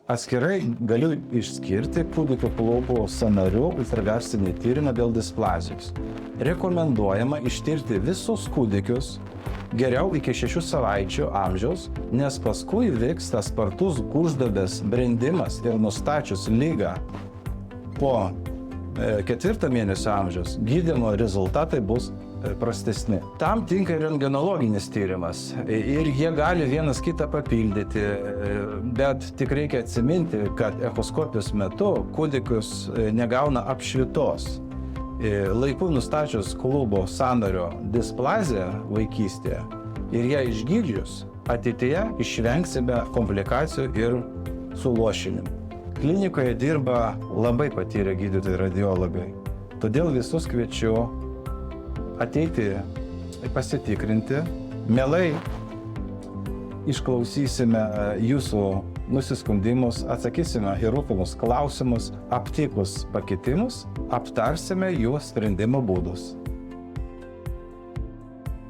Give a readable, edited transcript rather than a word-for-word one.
Atskirai galiu išskirti kūdikio klubo sąnarių ultragarsinį tyrimą dėl displazijos. Rekomenduojama ištirti visus kūdikius, geriau iki 6 savaičių amžiaus, nes paskui vyksta spartus gūžduobės brendimas ir nustačius ligą po 4 mėnesio amžiaus gydymo rezultatai bus prastesni. Tam tinka rentgenologinis tyrimas ir jie gali vienas kitą papildyti, bet tik reikia atsiminti, kad echoskopijos metu kūdikius negauna apšvitos. Laiku nustačius klubo sąnario displaziją vaikystėje ir ją išgydžius, ateityje išvengsime komplikacijų ir suluošinimų. Klinikoje dirba labai patyrę gydytojai radiologai, todėl visus kviečiu ateiti pasitikrinti. Mielai išklausysime jūsų nusiskundimus, atsakysime į rūpimus klausimus, aptikus pakitimus, aptarsime jų sprendimo būdus.